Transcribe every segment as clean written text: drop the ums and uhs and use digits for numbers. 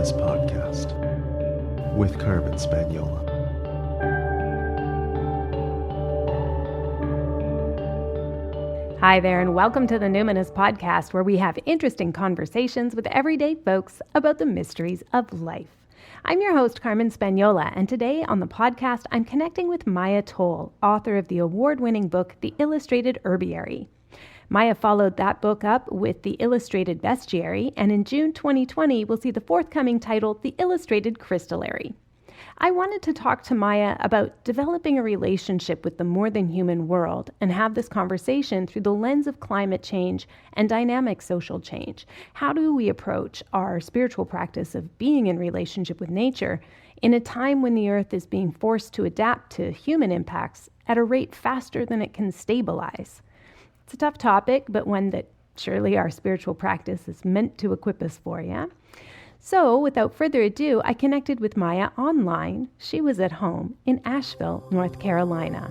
Numinous Podcast with Carmen Spaniola. Hi there, and welcome to the Numinous Podcast, where we have interesting conversations with everyday folks about the mysteries of life. I'm your host, Carmen Spaniola, and today on the podcast, I'm connecting with Maia, author of the award-winning book, The Illustrated Herbiary. Maia followed that book up with The Illustrated Bestiary, and in June 2020, we'll see the forthcoming title, The Illustrated Crystallary. I wanted to talk to Maia about developing a relationship with the more-than-human world and have this conversation through the lens of climate change and dynamic social change. How do we approach our spiritual practice of being in relationship with nature in a time when the earth is being forced to adapt to human impacts at a rate faster than it can stabilize? It's a tough topic, but one that surely our spiritual practice is meant to equip us for, yeah? So, without further ado, I connected with Maia online. She was at home in Asheville, North Carolina.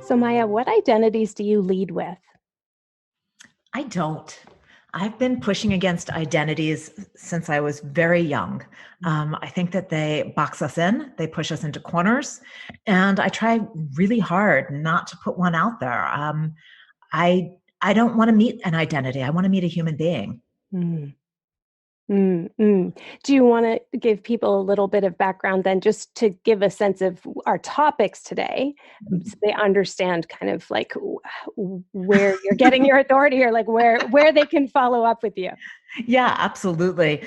So, Maia, what identities do you lead with? I don't. I've been pushing against identities since I was very young. I think that they box us in, they push us into corners, and I try really hard not to put one out there. I don't want to meet an identity. I want to meet a human being. Do you want to give people a little bit of background then, just to give a sense of our topics today, so they understand kind of like where you're getting your authority, or like where they can follow up with you? Yeah, absolutely.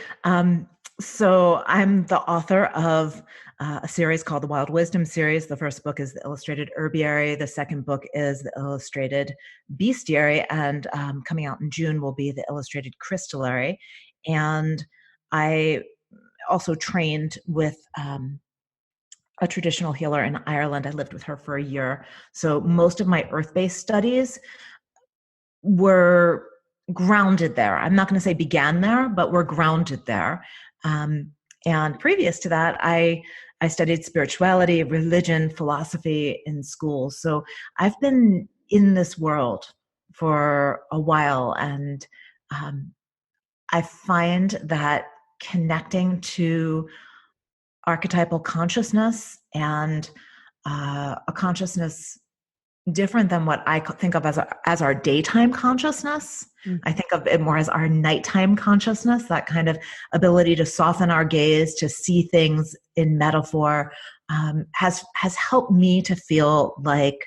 So I'm the author of a series called the Wild Wisdom series. The first book is The Illustrated Herbiary. The second book is The Illustrated Bestiary. And coming out in June will be The Illustrated Crystallary. And I also trained with a traditional healer in Ireland. I lived with her for a year. So most of my earth-based studies were grounded there. I'm not going to say began there, but were grounded there. And previous to that, I studied spirituality, religion, philosophy in school. So I've been in this world for a while, and I find that connecting to archetypal consciousness and a consciousness different than what I think of as our daytime consciousness. I think of it more as our nighttime consciousness, that kind of ability to soften our gaze, to see things in metaphor, has helped me to feel like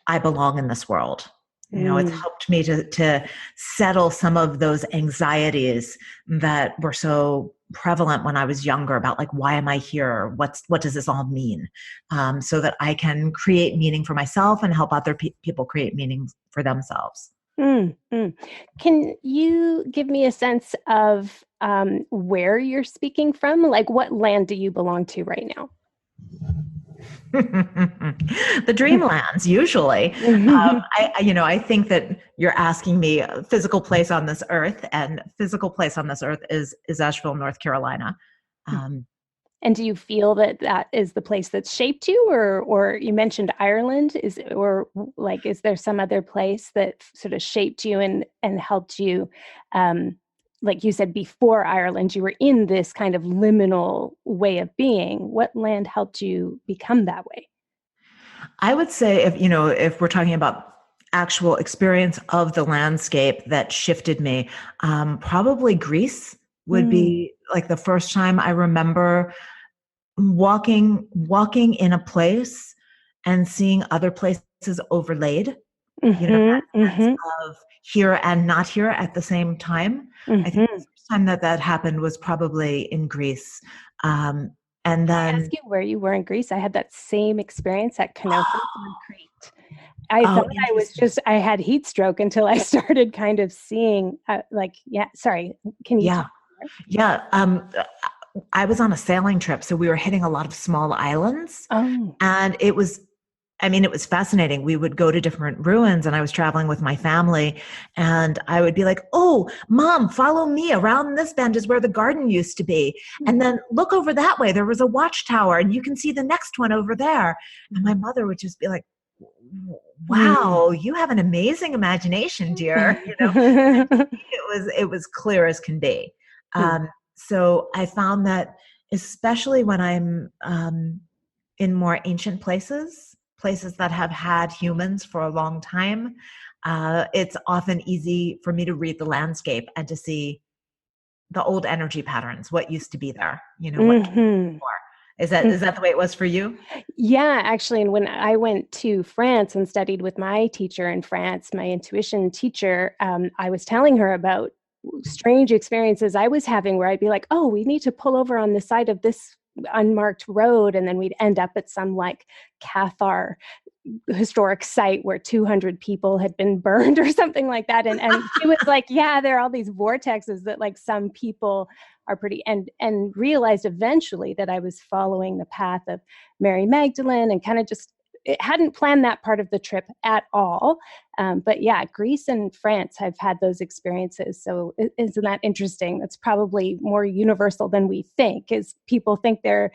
I belong in this world. You know, it's helped me to settle some of those anxieties that were so prevalent when I was younger about, like, why am I here? What does this all mean? So that I can create meaning for myself and help other people create meaning for themselves. Can you give me a sense of where you're speaking from? Like, what land do you belong to right now? The dreamlands, usually. I think that you're asking me a physical place on this earth, and physical place on this earth is Asheville, North Carolina. And do you feel that is the place that's shaped you, or you mentioned Ireland, is there some other place that sort of shaped you and helped you? Like you said, before Ireland, you were in this kind of liminal way of being. What land helped you become that way? I would say if we're talking about actual experience of the landscape that shifted me, probably Greece would be like the first time I remember walking in a place and seeing other places overlaid. That sense of here and not here at the same time. I think the first time that happened was probably in Greece. And then I ask you where you were in Greece. I had that same experience at Knossos on Crete. I thought I had heat stroke until I started kind of seeing, sorry, can you talk more? Yeah. I was on a sailing trip, so we were hitting a lot of small islands. And it was fascinating. We would go to different ruins, and I was traveling with my family, and I would be like, "Oh, Mom, follow me. Around this bend is where the garden used to be. And then look over that way. There was a watchtower, and you can see the next one over there." And my mother would just be like, "Wow, you have an amazing imagination, dear." It was clear as can be. So I found that especially when I'm in more ancient places that have had humans for a long time, it's often easy for me to read the landscape and to see the old energy patterns, what used to be there, what came before. Is that the way it was for you? Yeah, actually, and when I went to France and studied with my teacher in France, my intuition teacher, I was telling her about strange experiences I was having where I'd be like, oh, we need to pull over on the side of this unmarked road, and then we'd end up at some like Cathar historic site where 200 people had been burned or something like that. And she was like, yeah, there are all these vortexes that like some people are pretty, and realized eventually that I was following the path of Mary Magdalene and kind of just, it hadn't planned that part of the trip at all. But yeah, Greece and France have had those experiences. So isn't that interesting? That's probably more universal than we think, is people think they're,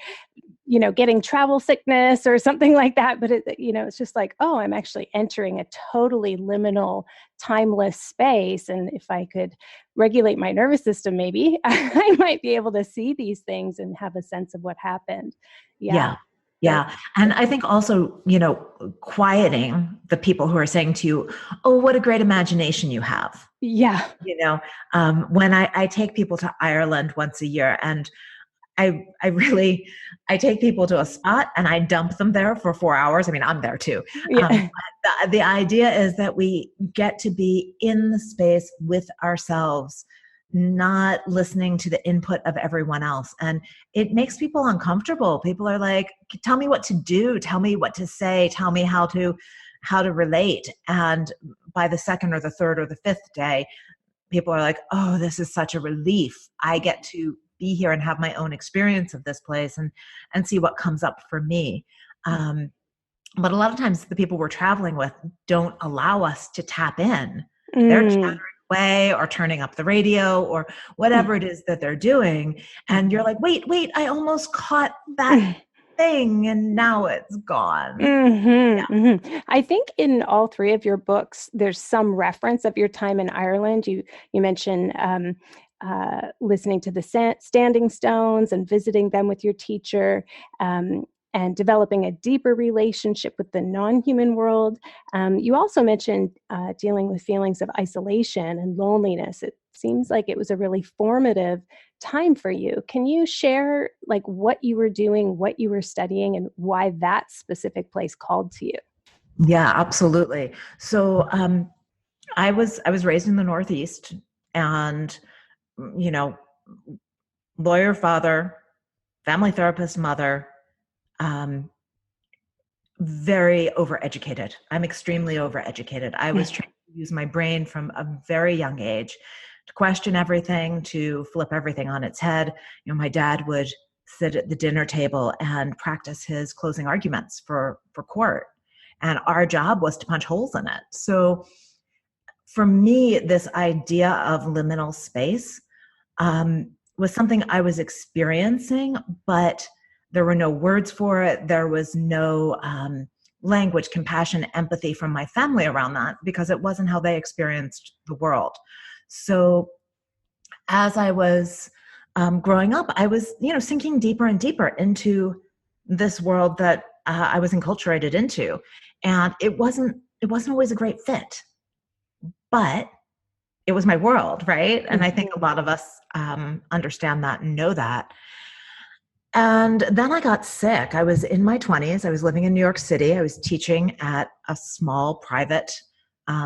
getting travel sickness or something like that. But it's just like, oh, I'm actually entering a totally liminal, timeless space. And if I could regulate my nervous system, maybe I might be able to see these things and have a sense of what happened. Yeah. And I think also, quieting the people who are saying to you, oh, what a great imagination you have. Yeah. When I take people to Ireland once a year, and I take people to a spot and I dump them there for 4 hours. I mean, I'm there too. Yeah. The idea is that we get to be in the space with ourselves, not listening to the input of everyone else. And it makes people uncomfortable. People are like, tell me what to do. Tell me what to say. Tell me how to relate. And by the second or the third or the fifth day, people are like, oh, this is such a relief. I get to be here and have my own experience of this place and see what comes up for me. But a lot of times the people we're traveling with don't allow us to tap in. They're chattering away or turning up the radio or whatever it is that they're doing. And you're like, wait, I almost caught that thing and now it's gone. I think in all three of your books, there's some reference of your time in Ireland. You mentioned listening to the Standing Stones and visiting them with your teacher, and developing a deeper relationship with the non-human world. You also mentioned dealing with feelings of isolation and loneliness. It seems like it was a really formative time for you. Can you share like what you were doing, what you were studying, and why that specific place called to you? Yeah, absolutely. So I was raised in the Northeast, and lawyer father, family therapist mother, very overeducated. I'm extremely overeducated. I was trying to use my brain from a very young age to question everything, to flip everything on its head. My dad would sit at the dinner table and practice his closing arguments for court. And our job was to punch holes in it. So for me, this idea of liminal space was something I was experiencing, but there were no words for it. There was no language, compassion, empathy from my family around that, because it wasn't how they experienced the world. So as I was growing up, I was, sinking deeper and deeper into this world that I was enculturated into. And it wasn't always a great fit, but it was my world, right? And I think a lot of us understand that and know that. And then I got sick. I was in my 20s. I was living in New York City. I was teaching at a small private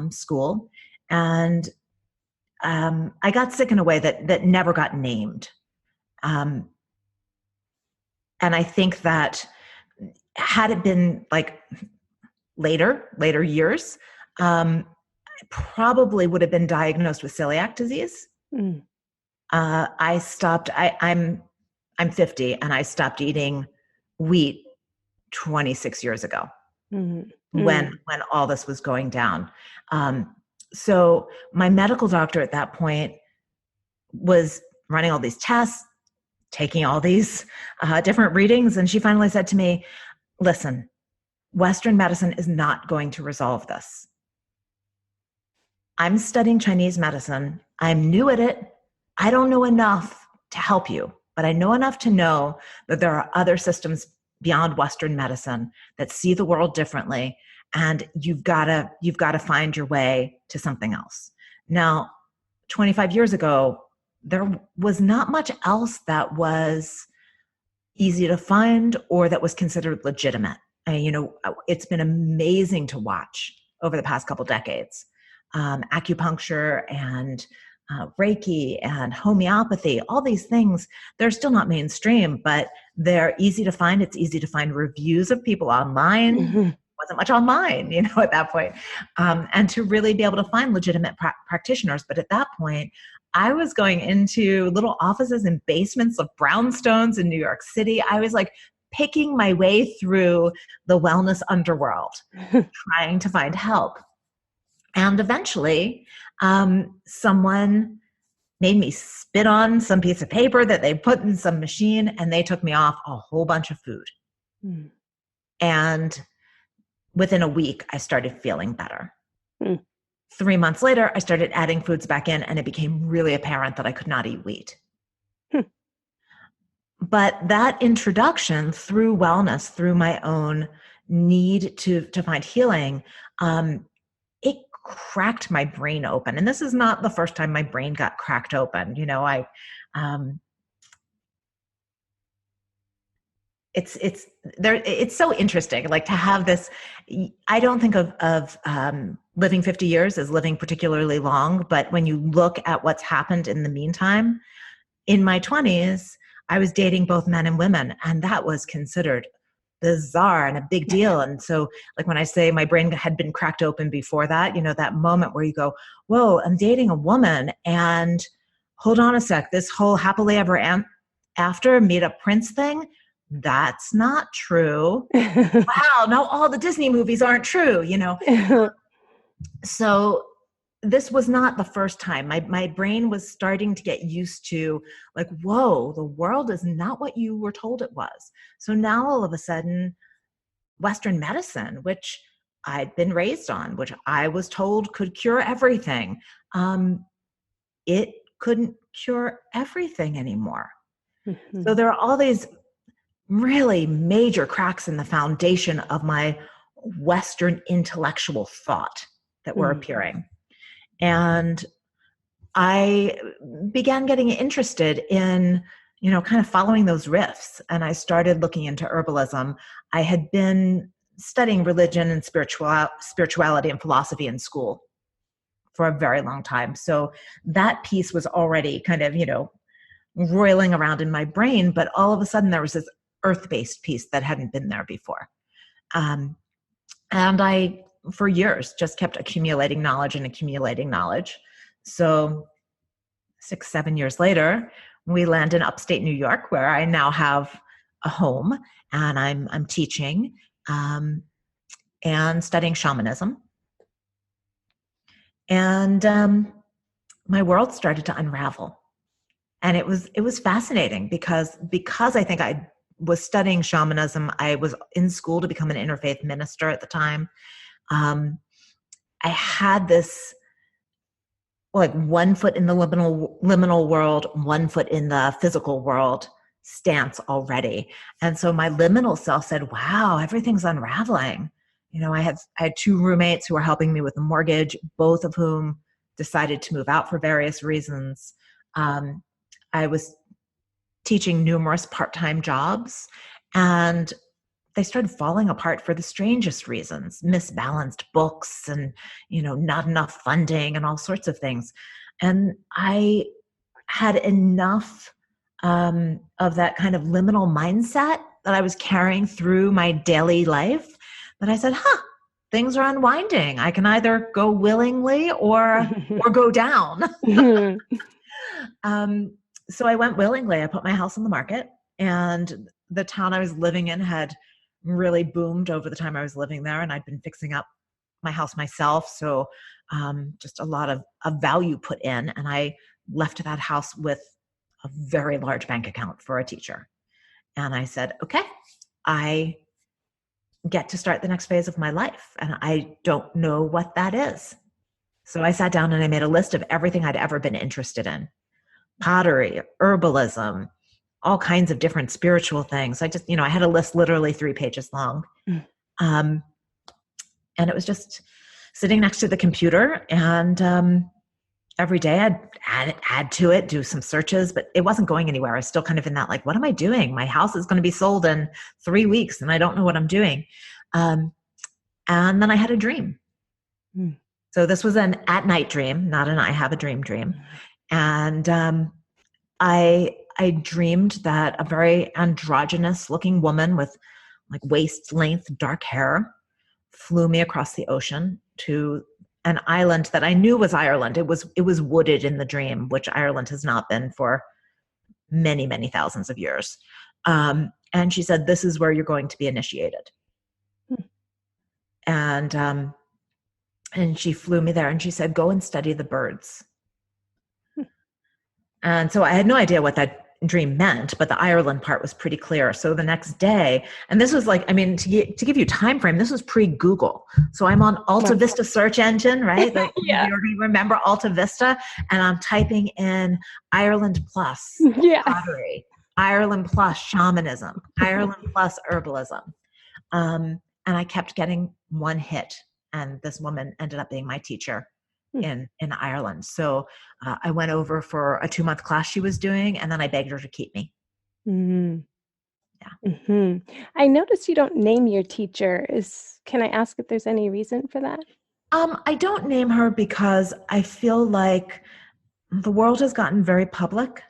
school. And I got sick in a way that never got named. And I think that had it been like later years, I probably would have been diagnosed with celiac disease. I stopped. I'm 50, and I stopped eating wheat 26 years ago when all this was going down. So my medical doctor at that point was running all these tests, taking all these different readings. And she finally said to me, listen, Western medicine is not going to resolve this. I'm studying Chinese medicine. I'm new at it. I don't know enough to help you, but I know enough to know that there are other systems beyond Western medicine that see the world differently, and you've got to find your way to something else. Now, 25 years ago, there was not much else that was easy to find or that was considered legitimate. It's been amazing to watch over the past couple decades. Acupuncture and Reiki and homeopathy, all these things, they're still not mainstream, but they're easy to find. It's easy to find reviews of people online. Mm-hmm. Wasn't much online, at that point. And to really be able to find legitimate practitioners. But at that point, I was going into little offices in basements of brownstones in New York City. I was like picking my way through the wellness underworld, trying to find help. And eventually, someone made me spit on some piece of paper that they put in some machine, and they took me off a whole bunch of food. Mm. And within a week, I started feeling better. Mm. 3 months later, I started adding foods back in, and it became really apparent that I could not eat wheat. But that introduction through wellness, through my own need to find healing, it cracked my brain open. And this is not the first time my brain got cracked open. It's so interesting, like to have this. I don't think of living 50 years as living particularly long, but when you look at what's happened in the meantime, in my 20s, I was dating both men and women, and that was considered bizarre and a big deal. And so, like when I say my brain had been cracked open before that, that moment where you go, whoa, I'm dating a woman, and hold on a sec, this whole happily ever after meet up prince thing, that's not true. Wow, now all the Disney movies aren't true, So this was not the first time. My brain was starting to get used to, like, whoa, the world is not what you were told it was. So now all of a sudden, Western medicine, which I'd been raised on, which I was told could cure everything, it couldn't cure everything anymore. Mm-hmm. So there are all these really major cracks in the foundation of my Western intellectual thought that were appearing. And I began getting interested in, kind of following those riffs. And I started looking into herbalism. I had been studying religion and spirituality and philosophy in school for a very long time. So that piece was already kind of, roiling around in my brain. But all of a sudden there was this earth-based piece that hadn't been there before. And I, for years, just kept accumulating knowledge. So 6-7 years later, we land in upstate New York, where I now have a home, and I'm teaching and studying shamanism. And my world started to unravel. And it was fascinating because I think I was studying shamanism. I was in school to become an interfaith minister at the time. I had this, like, 1 foot in the liminal world, 1 foot in the physical world stance already. And so my liminal self said, wow, everything's unraveling. I had 2 roommates who were helping me with the mortgage, both of whom decided to move out for various reasons. I was teaching numerous part-time jobs, and they started falling apart for the strangest reasons, misbalanced books and, not enough funding and all sorts of things. And I had enough of that kind of liminal mindset that I was carrying through my daily life that I said, things are unwinding. I can either go willingly or go down. So I went willingly. I put my house on the market, and the town I was living in had really boomed over the time I was living there, and I'd been fixing up my house myself. So just a lot of value put in, and I left that house with a very large bank account for a teacher. And I said, okay, I get to start the next phase of my life, and I don't know what that is. So I sat down and I made a list of everything I'd ever been interested in. pottery, herbalism, all kinds of different spiritual things. I had a list literally 3 pages long. Mm. And it was just sitting next to the computer, and every day I'd add to it, do some searches, but it wasn't going anywhere. I was still kind of in that, like, what am I doing? My house is going to be sold in 3 weeks and I don't know what I'm doing. And then I had a dream. Mm. So this was an at night dream, not an I have a dream dream. And I dreamed that a very androgynous looking woman with like waist length dark hair flew me across the ocean to an island that I knew was Ireland. It was wooded in the dream, which Ireland has not been for many, many thousands of years. And she said, "This is where you're going to be initiated." And she flew me there, and she said, "Go and study the birds." And so I had no idea what that dream meant, but the Ireland part was pretty clear. So the next day, and this was like, to give you time frame, this was pre-Google. So I'm on Alta Vista search engine, right? Like, Yeah. You remember Alta Vista? And I'm typing in Ireland plus pottery, Ireland plus shamanism, Ireland plus herbalism. And I kept getting one hit. And this woman ended up being my teacher in Ireland. So I went over for a 2-month class she was doing, and then I begged her to keep me. Mm-hmm. Yeah. Mm-hmm. I noticed you don't name your teacher. Can I ask if there's any reason for that? I don't name her because I feel like the world has gotten very public,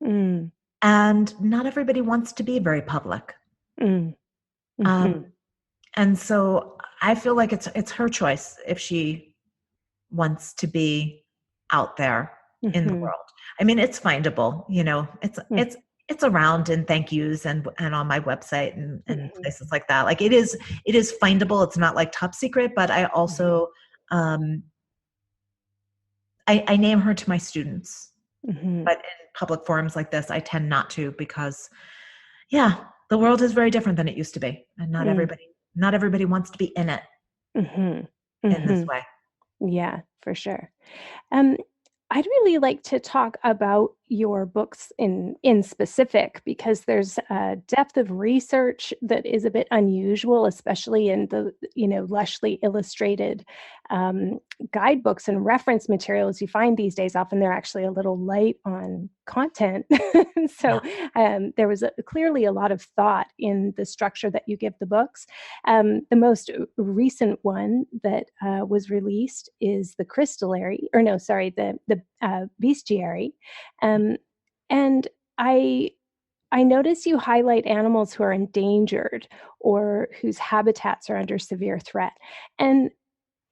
and not everybody wants to be very public. Mm-hmm. And so I feel like it's her choice if she wants to be out there in the world. I mean, it's findable, it's around in thank yous and on my website and places like that. Like it is findable. It's not like top secret, but I also, I name her to my students, but in public forums like this, I tend not to, because the world is very different than it used to be. And not everybody wants to be in it in this way. Yeah, for sure. I'd really like to talk about your books in specific, because there's a depth of research that is a bit unusual, especially in the lushly illustrated guidebooks and reference materials you find these days. Often they're actually a little light on content. So there was clearly a lot of thought in the structure that you give the books. The most recent one that was released is the Bestiary. And I notice you highlight animals who are endangered or whose habitats are under severe threat. And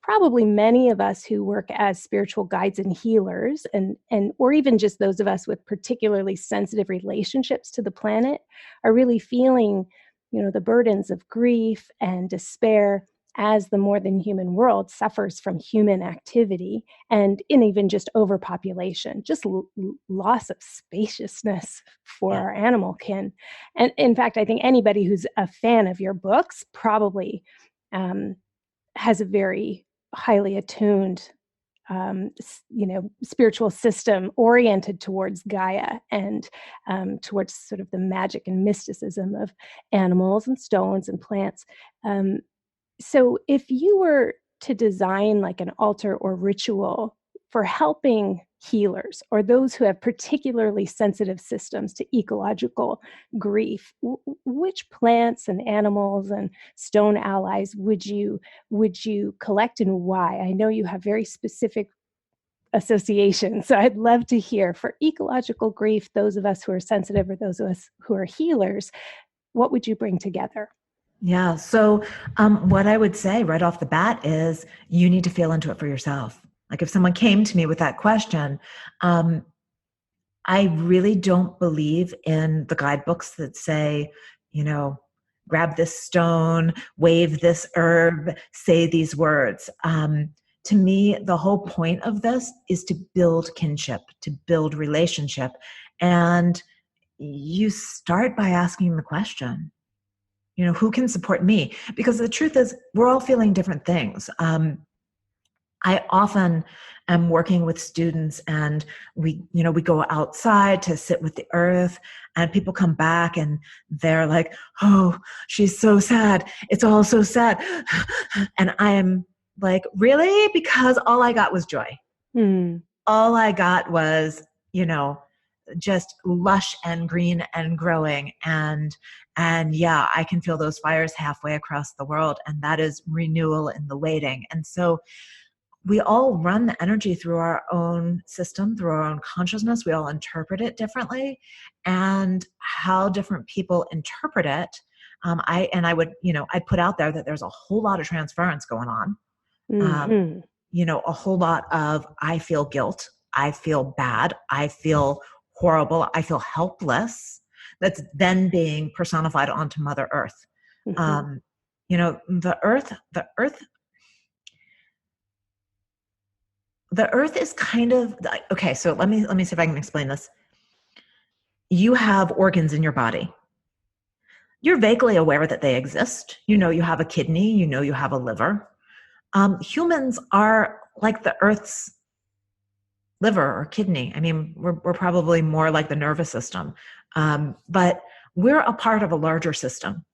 probably many of us who work as spiritual guides and healers, and or even just those of us with particularly sensitive relationships to the planet, are really feeling, the burdens of grief and despair as the more than human world suffers from human activity and in even just overpopulation, just loss of spaciousness for our animal kin. And in fact, I think anybody who's a fan of your books probably has a very highly attuned spiritual system oriented towards Gaia and towards sort of the magic and mysticism of animals and stones and plants. So if you were to design like an altar or ritual for helping healers or those who have particularly sensitive systems to ecological grief, which plants and animals and stone allies would you collect, and why? I know you have very specific associations, so I'd love to hear, for ecological grief, those of us who are sensitive or those of us who are healers, what would you bring together? Yeah. So what I would say right off the bat is you need to feel into it for yourself. Like if someone came to me with that question, I really don't believe in the guidebooks that say, grab this stone, wave this herb, say these words. To me, the whole point of this is to build kinship, to build relationship. And you start by asking the question, who can support me? Because the truth is, we're all feeling different things. I often am working with students, and we go outside to sit with the earth, and people come back and they're like, oh, she's so sad. It's all so sad. And I am like, really? Because all I got was joy. All I got was, just lush and green and growing. And yeah, I can feel those fires halfway across the world. And that is renewal in the waiting. And so we all run the energy through our own system, through our own consciousness. We all interpret it differently, and how different people interpret it. I'd put out there that there's a whole lot of transference going on. A whole lot of, I feel guilt, I feel bad, I feel horrible, I feel helpless. That's then being personified onto Mother Earth. The earth is kind of, okay, so let me see if I can explain this. You have organs in your body. You're vaguely aware that they exist. You have a kidney, you have a liver. Humans are like the earth's liver or kidney. I mean, we're probably more like the nervous system. But we're a part of a larger system.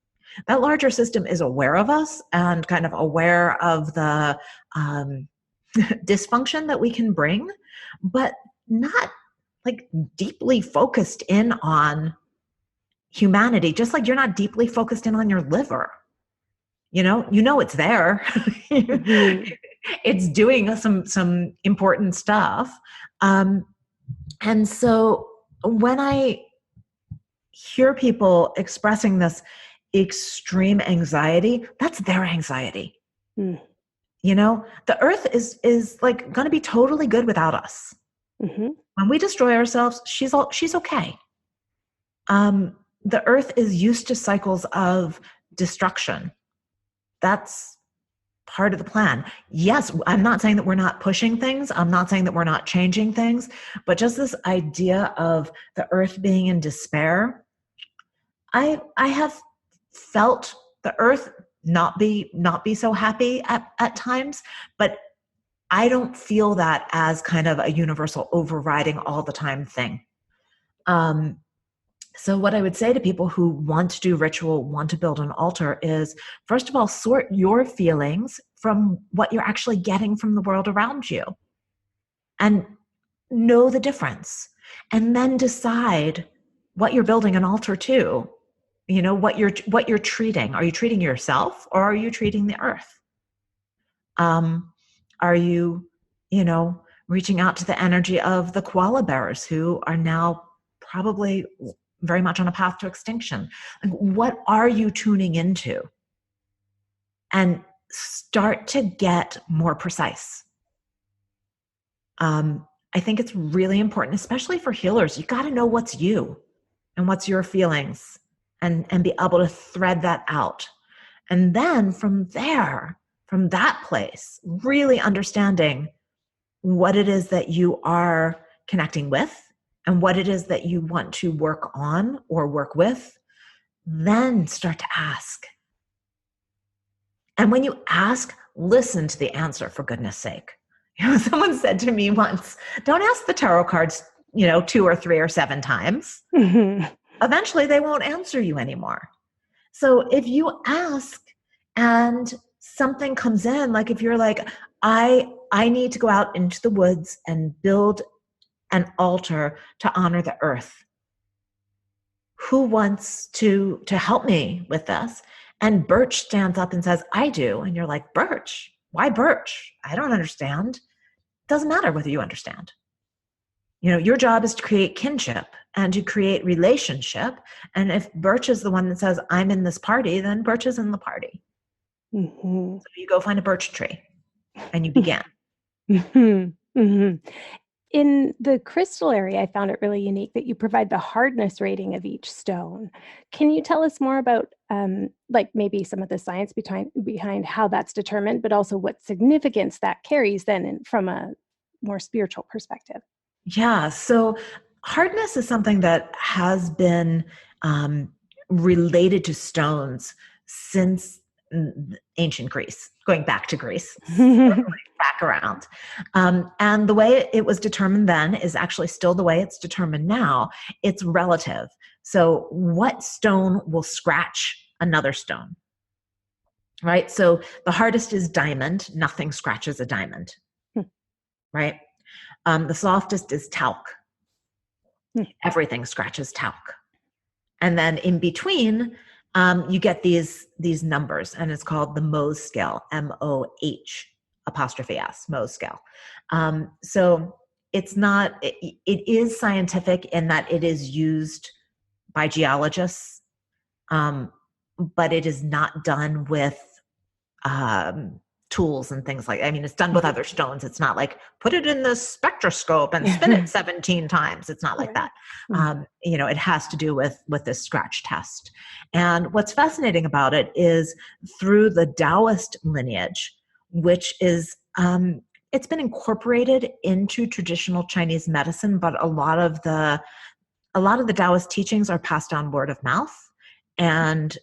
That larger system is aware of us and kind of aware of the dysfunction that we can bring, but not like deeply focused in on humanity, just like you're not deeply focused in on your liver. It's there. It's doing some important stuff. And so when I hear people expressing this extreme anxiety, that's their anxiety. The earth is like going to be totally good without us. When we destroy ourselves, she's okay. The earth is used to cycles of destruction. That's part of the plan. Yes, I'm not saying that we're not pushing things. I'm not saying that we're not changing things, but just this idea of the earth being in despair. I have felt the earth not be so happy at times, but I don't feel that as kind of a universal overriding all the time thing. So what I would say to people who want to do ritual, want to build an altar is, first of all, sort your feelings from what you're actually getting from the world around you and know the difference. And then decide what you're building an altar to, what you're treating. Are you treating yourself, or are you treating the earth? Are you, reaching out to the energy of the koala bears who are now probably very much on a path to extinction? Like, what are you tuning into? And start to get more precise. I think it's really important, especially for healers. You got to know what's you and what's your feelings, and be able to thread that out. And then from there, from that place, really understanding what it is that you are connecting with and what it is that you want to work on or work with, then start to ask. And when you ask, listen to the answer, for goodness sake. Someone said to me once, don't ask the tarot cards, 2 or 3 or 7 times. Eventually they won't answer you anymore. So if you ask and something comes in, like if you're like, I need to go out into the woods and build an altar to honor the earth. Who wants to help me with this? And Birch stands up and says, I do. And you're like, Birch? Why Birch? I don't understand. Doesn't matter whether you understand. Your job is to create kinship and to create relationship. And if Birch is the one that says, I'm in this party, then Birch is in the party. So you go find a birch tree and you begin. In the crystal area, I found it really unique that you provide the hardness rating of each stone. Can you tell us more about maybe some of the science behind how that's determined, but also what significance that carries then from a more spiritual perspective? Yeah, so hardness is something that has been related to stones since ancient Greece, going back to Greece, back around. And the way it was determined then is actually still the way it's determined now. It's relative. So what stone will scratch another stone, right? So the hardest is diamond. Nothing scratches a diamond, right? The softest is talc. Everything scratches talc. And then in between, you get these numbers, and it's called the Mohs scale, MOH'', Mohs scale. So it's not, it is scientific in that it is used by geologists, but it is not done with tools and things like, I mean, it's done with other stones. It's not like put it in the spectroscope and spin it 17 times. It's not like that. It has to do with this scratch test. And what's fascinating about it is through the Taoist lineage, which is, it's been incorporated into traditional Chinese medicine, but a lot of the Taoist teachings are passed down word of mouth. And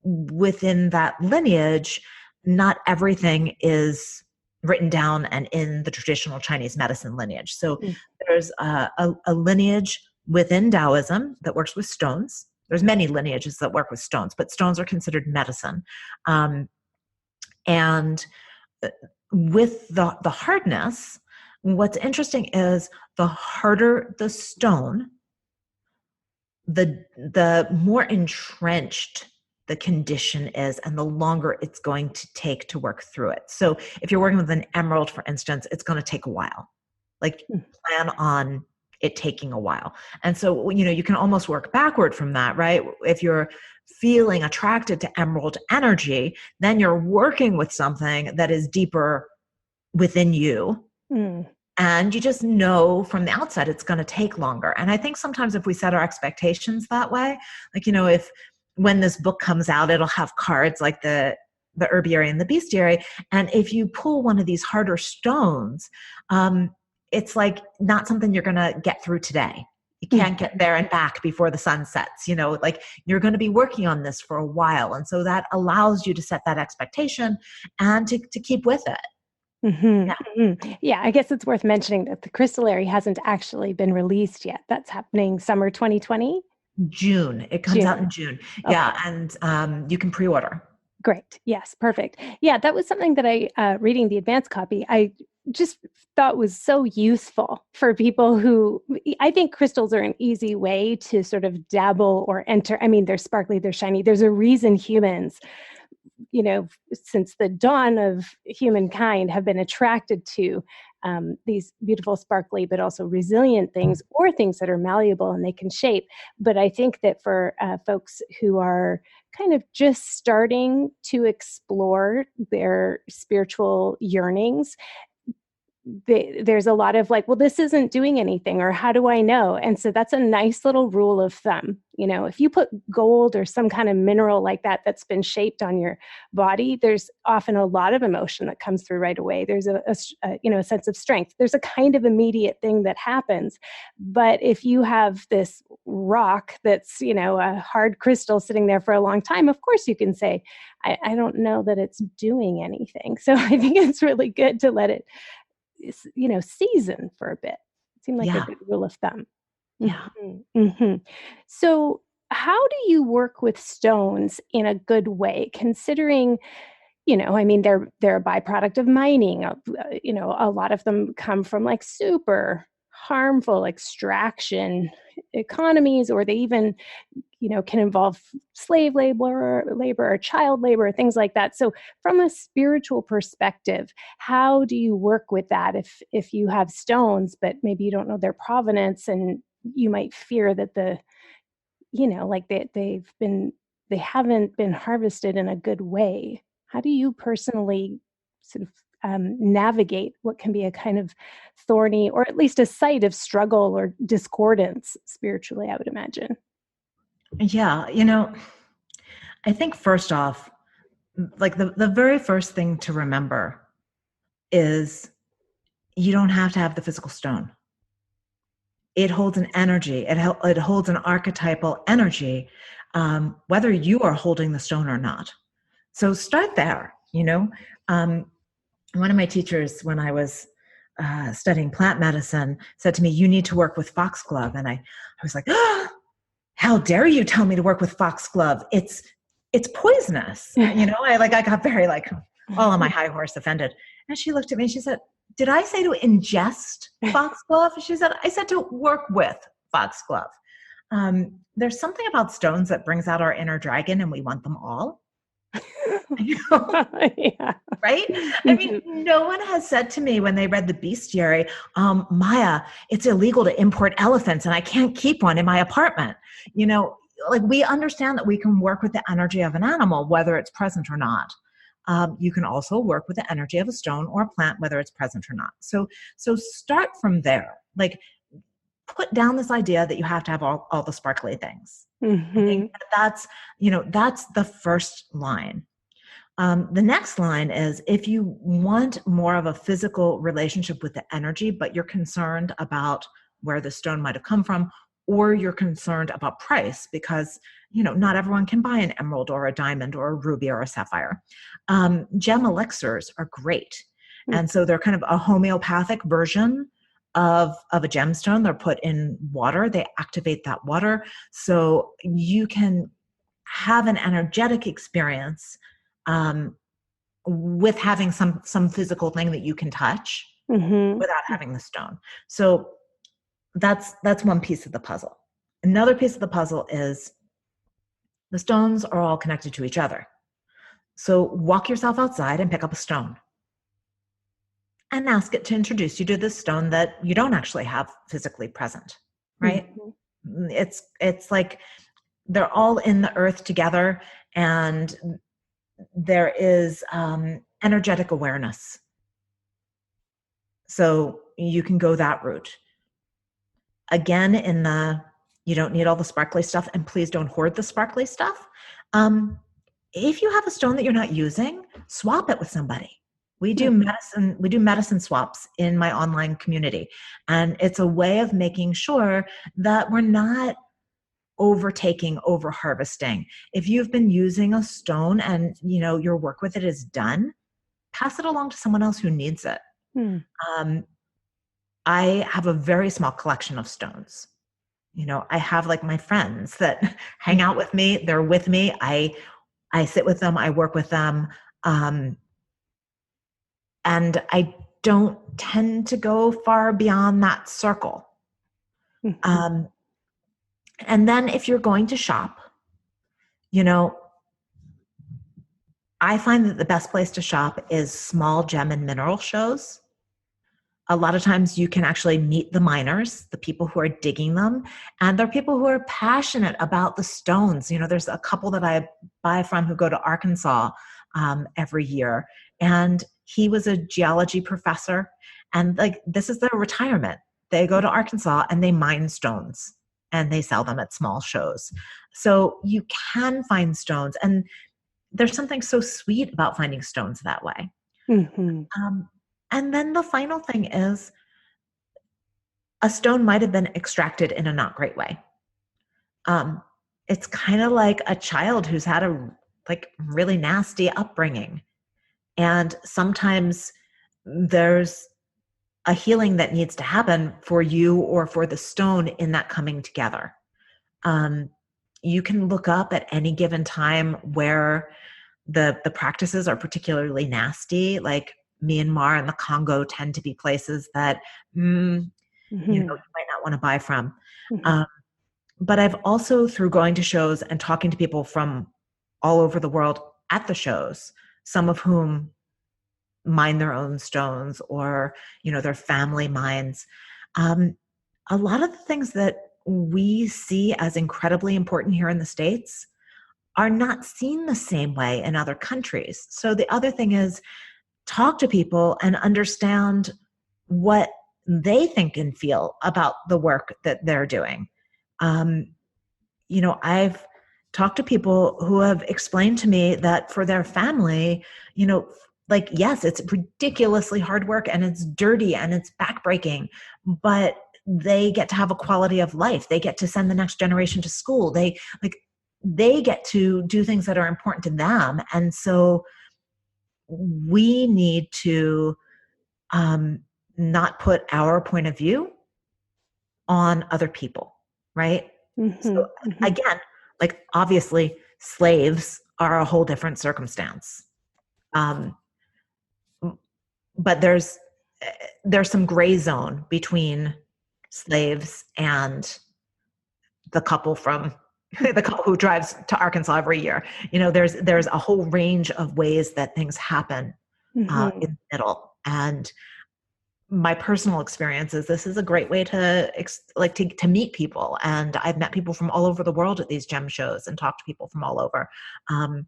within that lineage, not everything is written down and in the traditional Chinese medicine lineage. So there's a lineage within Taoism that works with stones. There's many lineages that work with stones, but stones are considered medicine. And with the hardness, what's interesting is the harder the stone, the more entrenched the condition is and the longer it's going to take to work through it. So if you're working with an emerald, for instance, it's going to take a while. Like plan on it taking a while. And so, you can almost work backward from that, right? If you're feeling attracted to emerald energy, then you're working with something that is deeper within you. And you just know from the outset it's going to take longer. And I think sometimes if we set our expectations that way, like, if when this book comes out, it'll have cards like the herbiary and the bestiary. And if you pull one of these harder stones, it's like not something you're going to get through today. You can't get there and back before the sun sets, like you're going to be working on this for a while. And so that allows you to set that expectation and to keep with it. Yeah, I guess it's worth mentioning that the crystallary hasn't actually been released yet. That's happening summer 2020. June. It comes out in June. Okay. Yeah. And you can pre-order. Great. Yes. Perfect. Yeah. That was something that reading the advanced copy, I just thought was so useful for people who, I think crystals are an easy way to sort of dabble or enter. I mean, they're sparkly, they're shiny. There's a reason humans, since the dawn of humankind have been attracted to these beautiful, sparkly, but also resilient things, or things that are malleable and they can shape. But I think that for folks who are kind of just starting to explore their spiritual yearnings, there's a lot of like, well, this isn't doing anything, or how do I know? And so that's a nice little rule of thumb. If you put gold or some kind of mineral like that that's been shaped on your body, there's often a lot of emotion that comes through right away. There's a sense of strength. There's a kind of immediate thing that happens. But if you have this rock that's, a hard crystal sitting there for a long time, of course you can say, I don't know that it's doing anything. So I think it's really good to let it season for a bit. It seemed like a good rule of thumb. Yeah. Mm-hmm. So how do you work with stones in a good way, considering, they're a byproduct of mining. A lot of them come from like super harmful extraction economies, or they even, can involve slave labor or child labor, things like that. So from a spiritual perspective, how do you work with that if you have stones, but maybe you don't know their provenance, and you might fear that they haven't been harvested in a good way? How do you personally sort of navigate what can be a kind of thorny, or at least a site of struggle or discordance spiritually, I would imagine? Yeah. I think first off, like the very first thing to remember is you don't have to have the physical stone. It holds an energy. It holds an archetypal energy, whether you are holding the stone or not. So start there, one of my teachers when I was studying plant medicine said to me, you need to work with foxglove. And I was like, oh, how dare you tell me to work with foxglove? It's poisonous. I got very all on my high horse offended. And she looked at me and she said, did I say to ingest foxglove? She said, I said to work with foxglove. There's something about stones that brings out our inner dragon and we want them all. Yeah. Right? I mean, no one has said to me when they read the bestiary, Maia, it's illegal to import elephants and I can't keep one in my apartment. We understand that we can work with the energy of an animal, whether it's present or not. You can also work with the energy of a stone or a plant, whether it's present or not. So start from there. Put down this idea that you have to have all the sparkly things. Mm-hmm. I think that's the first line. The next line is if you want more of a physical relationship with the energy, but you're concerned about where the stone might have come from, or you're concerned about price because, not everyone can buy an emerald or a diamond or a ruby or a sapphire. Gem elixirs are great. Mm-hmm. And so they're kind of a homeopathic version of a gemstone. They're put in water. They activate that water. So you can have an energetic experience with having some physical thing that you can touch without having the stone. So that's one piece of the puzzle. Another piece of the puzzle is the stones are all connected to each other. So walk yourself outside and pick up a stone and ask it to introduce you to this stone that you don't actually have physically present, right? Mm-hmm. It's like they're all in the earth together and there is energetic awareness. So you can go that route. Again, you don't need all the sparkly stuff, and please don't hoard the sparkly stuff. If you have a stone that you're not using, swap it with somebody. We do medicine swaps in my online community. And it's a way of making sure that we're not over harvesting. If you've been using a stone and your work with it is done, pass it along to someone else who needs it. I have a very small collection of stones. I have my friends that hang out with me. They're with me. I sit with them. I work with them. And I don't tend to go far beyond that circle. Mm-hmm. And then if you're going to shop, I find that the best place to shop is small gem and mineral shows. A lot of times you can actually meet the miners, the people who are digging them, and they're people who are passionate about the stones. There's a couple that I buy from who go to Arkansas every year, and he was a geology professor, and this is their retirement. They go to Arkansas and they mine stones and they sell them at small shows. So you can find stones, and there's something so sweet about finding stones that way. Mm-hmm. And then the final thing is a stone might have been extracted in a not great way. It's kind of like a child who's had a really nasty upbringing. And sometimes there's a healing that needs to happen for you or for the stone in that coming together. You can look up at any given time where the practices are particularly nasty, like Myanmar and the Congo tend to be places that you might not want to buy from. Mm-hmm. But I've also, through going to shows and talking to people from all over the world at the shows, some of whom mine their own stones or, their family mines. A lot of the things that we see as incredibly important here in the States are not seen the same way in other countries. So the other thing is talk to people and understand what they think and feel about the work that they're doing. I've talked to people who have explained to me that for their family, yes, it's ridiculously hard work and it's dirty and it's backbreaking, but they get to have a quality of life. They get to send the next generation to school. they get to do things that are important to them. And so we need to not put our point of view on other people, right? Mm-hmm. So Mm-hmm. again, like obviously slaves are a whole different circumstance. But there's some gray zone between slaves and the couple who drives to Arkansas every year. There's a whole range of ways that things happen in the middle. And my personal experience is this is a great way to meet people. And I've met people from all over the world at these gem shows and talked to people from all over. And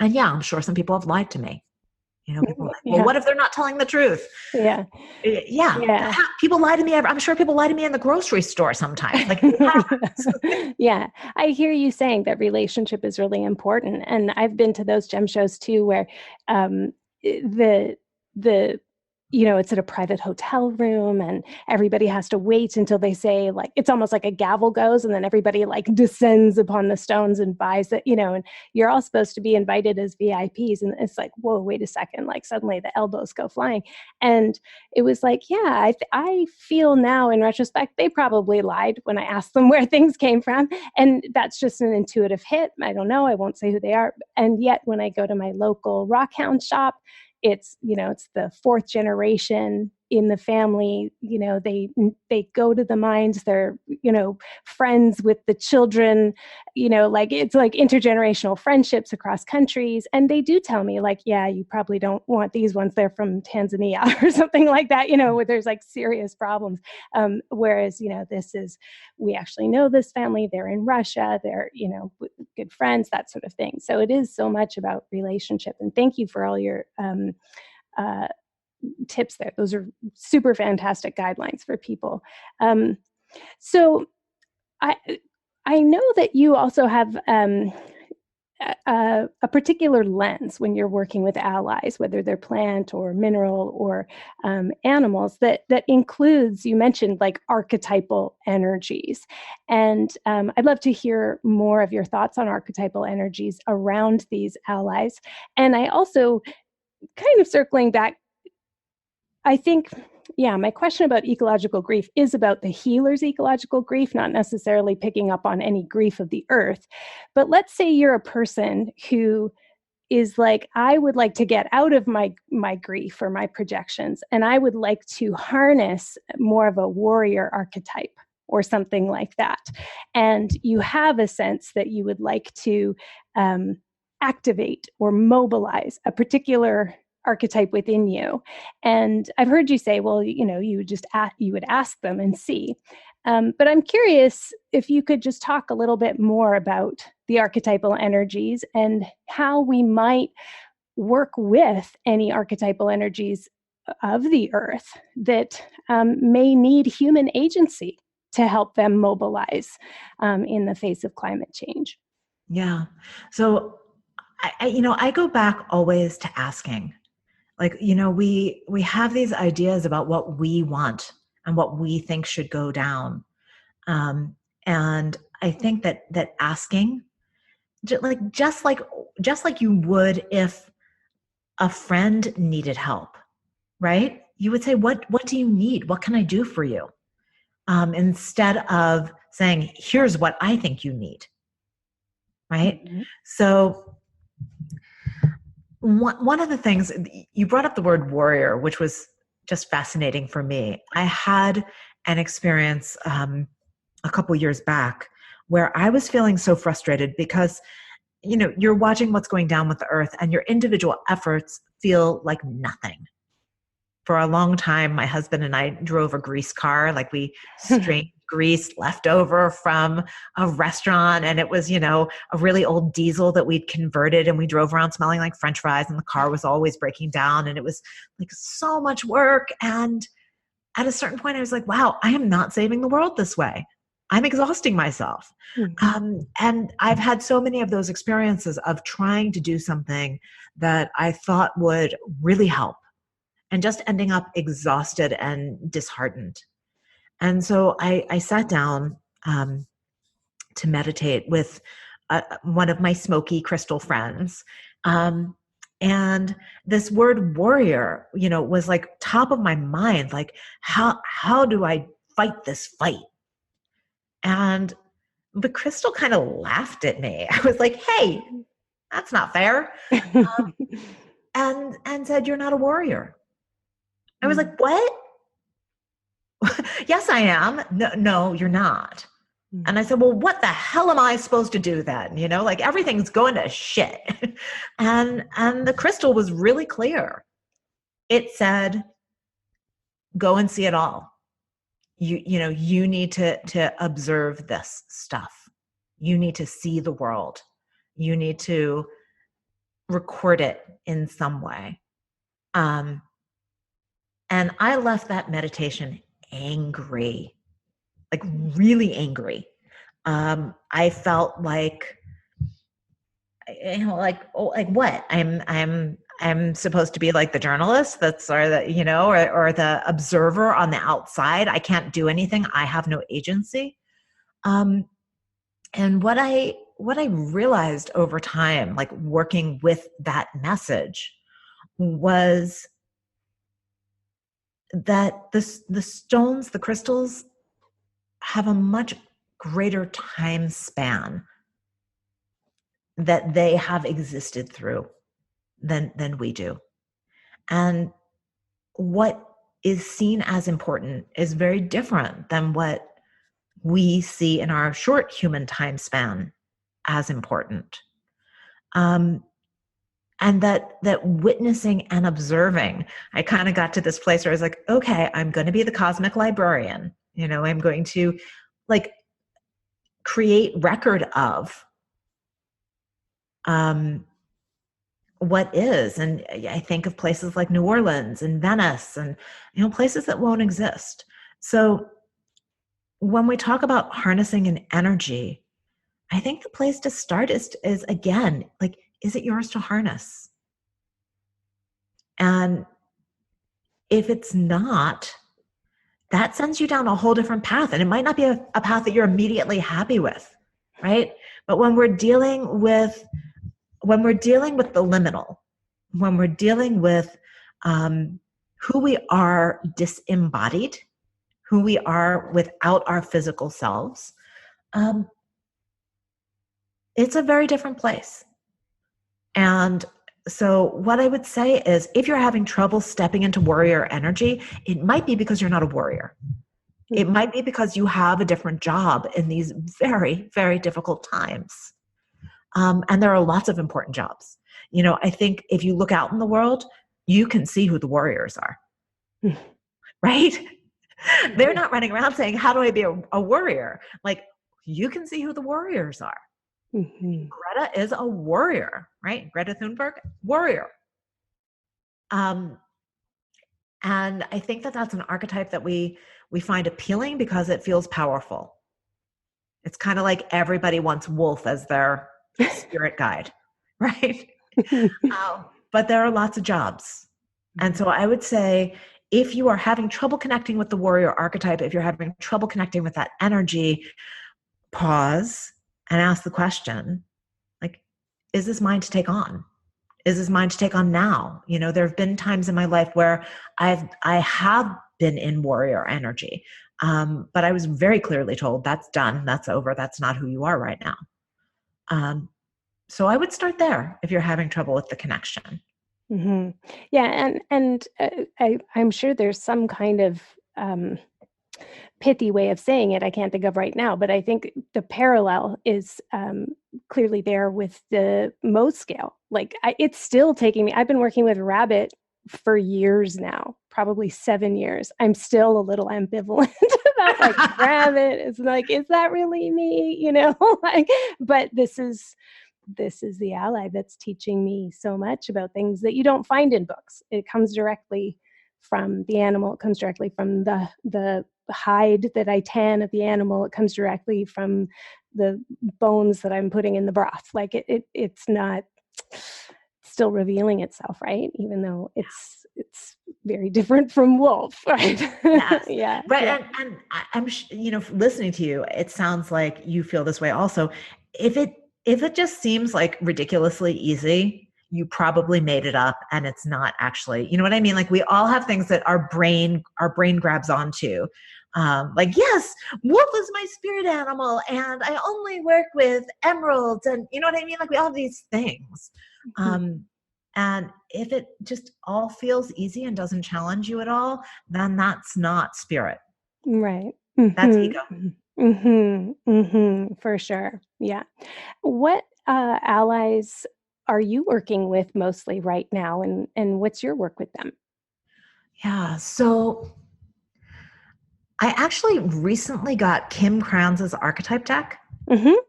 yeah, I'm sure some people have lied to me. People are like, well, what if they're not telling the truth? Yeah. Yeah. People lie to me. I'm sure people lie to me in the grocery store sometimes. Like, yeah. I hear you saying that relationship is really important. And I've been to those gem shows too, where the it's at a private hotel room and everybody has to wait until they say, like, it's almost like a gavel goes and then everybody like descends upon the stones and buys it, and you're all supposed to be invited as VIPs. And it's like, whoa, wait a second. Like suddenly the elbows go flying. And it was like, yeah, I feel now in retrospect, they probably lied when I asked them where things came from. And that's just an intuitive hit. I don't know. I won't say who they are. And yet when I go to my local rockhound shop, it's the fourth generation in the family. They go to the mines. They're, friends with the children, it's like intergenerational friendships across countries. And they do tell me like, yeah, you probably don't want these ones. They're from Tanzania or something like that, where there's like serious problems. Whereas, we actually know this family. They're in Russia. They're, good friends, that sort of thing. So it is so much about relationship. And thank you for all your tips there. Those are super fantastic guidelines for people. So I know that you also have a particular lens when you're working with allies, whether they're plant or mineral or animals, that includes, you mentioned like archetypal energies. And I'd love to hear more of your thoughts on archetypal energies around these allies. And I also, kind of circling back, I think, my question about ecological grief is about the healer's ecological grief, not necessarily picking up on any grief of the earth. But let's say you're a person who is like, I would like to get out of my grief or my projections, and I would like to harness more of a warrior archetype or something like that. And you have a sense that you would like to activate or mobilize a particular archetype within you. And I've heard you say, well, you would just you would ask them and see. But I'm curious if you could just talk a little bit more about the archetypal energies and how we might work with any archetypal energies of the earth that may need human agency to help them mobilize in the face of climate change. Yeah. So I go back always to asking. Like, we have these ideas about what we want and what we think should go down. And I think that asking, just like you would if a friend needed help, right? You would say, what do you need? What can I do for you? Instead of saying, here's what I think you need, right? Mm-hmm. So one of the things, you brought up the word warrior, which was just fascinating for me. I had an experience a couple years back where I was feeling so frustrated because, you're watching what's going down with the earth and your individual efforts feel like nothing. For a long time, my husband and I drove a grease car, like we strained grease left over from a restaurant. And it was, a really old diesel that we'd converted, and we drove around smelling like French fries, and the car was always breaking down, and it was like so much work. And at a certain point I was like, wow, I am not saving the world this way. I'm exhausting myself. Mm-hmm. And I've had so many of those experiences of trying to do something that I thought would really help, and just ending up exhausted and disheartened. And so I sat down to meditate with one of my smoky crystal friends. And this word warrior, was like top of my mind. Like, how do I fight this fight? And the crystal kind of laughed at me. I was like, hey, that's not fair. And said, you're not a warrior. I was like, what? Yes, I am. No, you're not. And I said, well, what the hell am I supposed to do then? Like everything's going to shit. And the crystal was really clear. It said, go and see it all. You need to observe this stuff. You need to see the world. You need to record it in some way. And I left that meditation angry, like really angry. I felt like, like what? I'm supposed to be like the journalist or the observer on the outside. I can't do anything. I have no agency. And what I realized over time, like working with that message, was that the stones, the crystals, have a much greater time span that they have existed through than we do. And what is seen as important is very different than what we see in our short human time span as important. And that witnessing and observing, I kind of got to this place where I was like, okay, I'm going to be the cosmic librarian. I'm going to like create record of what is. And I think of places like New Orleans and Venice and, places that won't exist. So when we talk about harnessing an energy, I think the place to start is again, like, is it yours to harness? And if it's not, that sends you down a whole different path. And it might not be a path that you're immediately happy with, right? But when we're dealing with the liminal, when we're dealing with who we are disembodied, who we are without our physical selves, it's a very different place. And so what I would say is, if you're having trouble stepping into warrior energy, it might be because you're not a warrior. It might be because you have a different job in these very, very difficult times. And there are lots of important jobs. I think if you look out in the world, you can see who the warriors are, right? They're not running around saying, how do I be a warrior? Like, you can see who the warriors are. Mm-hmm. Greta is a warrior, right? Greta Thunberg, warrior. And I think that that's an archetype that we find appealing because it feels powerful. It's kind of like everybody wants Wolf as their spirit guide, right? But there are lots of jobs. And so I would say, if you are having trouble connecting with the warrior archetype, if you're having trouble connecting with that energy, pause and ask the question, like, is this mine to take on? Is this mine to take on now? There have been times in my life where I have been in warrior energy, but I was very clearly told, that's done, that's over, that's not who you are right now. So I would start there if you're having trouble with the connection. Mm-hmm. Yeah, and I'm sure there's some kind of pithy way of saying it I can't think of right now, but I think the parallel is clearly there with the mode scale. Like, it's still taking me, I've been working with Rabbit for years now, probably 7 years. I'm still a little ambivalent about like Rabbit. It's like, is that really me? Like, but this is the ally that's teaching me so much about things that you don't find in books. It comes directly from the animal. It comes directly from the hide that I tan of the animal. It comes directly from the bones that I'm putting in the broth. Like it's not still revealing itself, right? Even though it's very different from wolf, right? Yes. Yeah. Right. Yeah. And I'm, listening to you, it sounds like you feel this way also. If it if it just seems like ridiculously easy, you probably made it up and it's not actually, you know what I mean? Like we all have things that our brain grabs onto. Like, yes, wolf is my spirit animal and I only work with emeralds and you know what I mean? Like we all have these things. And if it just all feels easy and doesn't challenge you at all, then that's not spirit. Right. That's ego. For sure. Yeah. What allies are you working with mostly right now, and what's your work with them? Yeah. So I actually recently got Kim Kranz's archetype deck,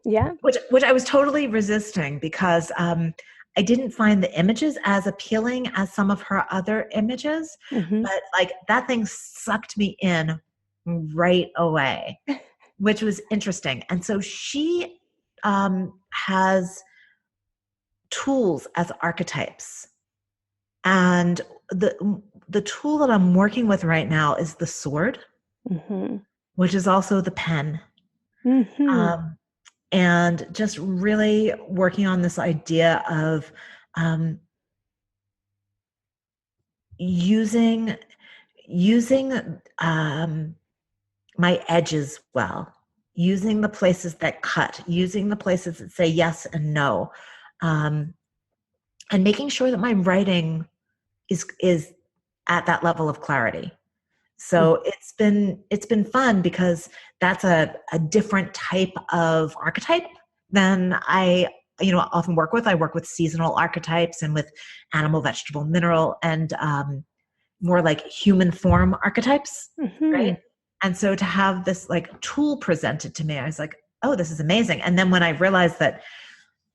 Yeah. which I was totally resisting because I didn't find the images as appealing as some of her other images, but like that thing sucked me in right away, which was interesting. And so she has tools as archetypes. And the tool that I'm working with right now is the sword, which is also the pen. And just really working on this idea of using my edges well, using the places that cut, using the places that say yes and no, and making sure that my writing is at that level of clarity. So it's been fun because that's a different type of archetype than I often work with. I work with seasonal archetypes and with animal, vegetable, mineral, and more like human form archetypes, right? And so to have this like tool presented to me, I was like, oh, this is amazing. And then when I realized that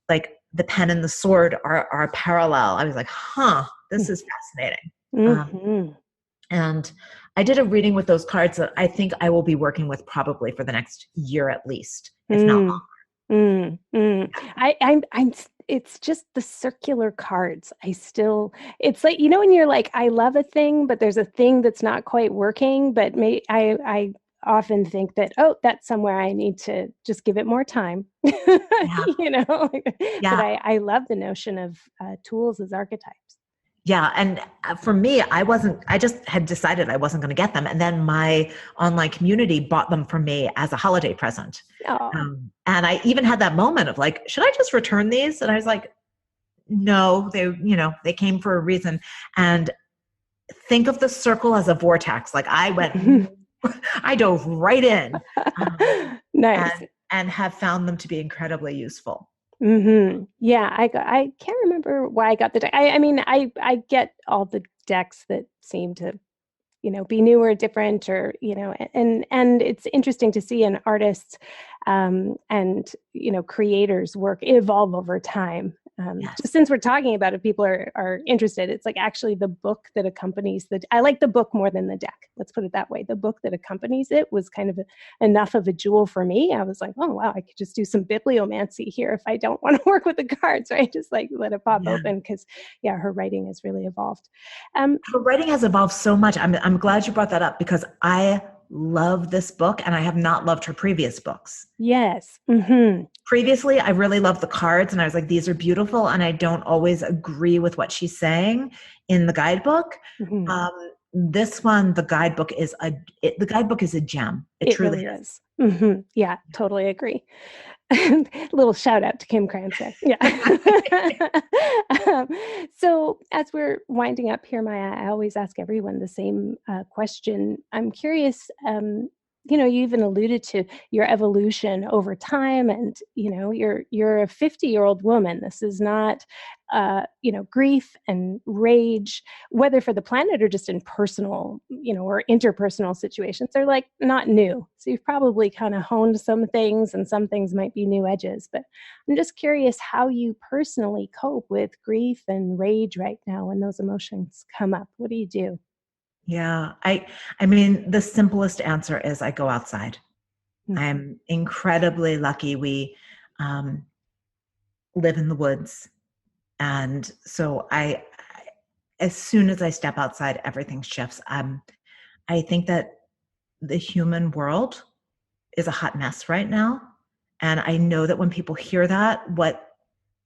like the pen and the sword are parallel, I was like, huh, this is fascinating. And I did a reading with those cards that I think I will be working with probably for the next year at least, if not longer. I'm it's just the circular cards. It's like, when you're like, I love a thing, but there's a thing that's not quite working, but I often think that, oh, that's somewhere I need to just give it more time. Yeah. But I love the notion of tools as archetypes. Yeah. And for me, I just had decided I wasn't going to get them. And then my online community bought them for me as a holiday present. And I even had that moment of like, should I just return these? And I was like, no, they came for a reason. And think of the circle as a vortex. Like I dove right in. Nice. And have found them to be incredibly useful. Yeah, I can't remember why I got the deck. I mean, I get all the decks that seem to, be new or different, or and it's interesting to see an artist's and creators' work evolve over time. Yes. Just since we're talking about it, people are interested. It's like actually the book that accompanies I like the book more than the deck. Let's put it that way. The book that accompanies it was kind of enough of a jewel for me. I was like, oh wow, I could just do some bibliomancy here if I don't want to work with the cards, right? Just like let it pop open because her writing has really evolved. Her writing has evolved so much. I'm glad you brought that up because I love this book and I have not loved her previous books. Yes. Previously, I really loved the cards and I was like, these are beautiful. And I don't always agree with what she's saying in the guidebook. This one, the guidebook is a gem. It truly really is. Yeah, totally agree. Little shout out to Kim Kranz. Yeah. So as we're winding up here, Maia, I always ask everyone the same question. I'm curious, you even alluded to your evolution over time, and you're a 50-year-old woman. This is not grief and rage, whether for the planet or just in personal or interpersonal situations, they're like not new. So you've probably kind of honed some things, and some things might be new edges. But I'm just curious how you personally cope with grief and rage right now when those emotions come up. What do you do? Yeah, I mean, the simplest answer is I go outside. I'm incredibly lucky. We live in the woods. And so as soon as I step outside, everything shifts. I think that the human world is a hot mess right now. And I know that when people hear that, what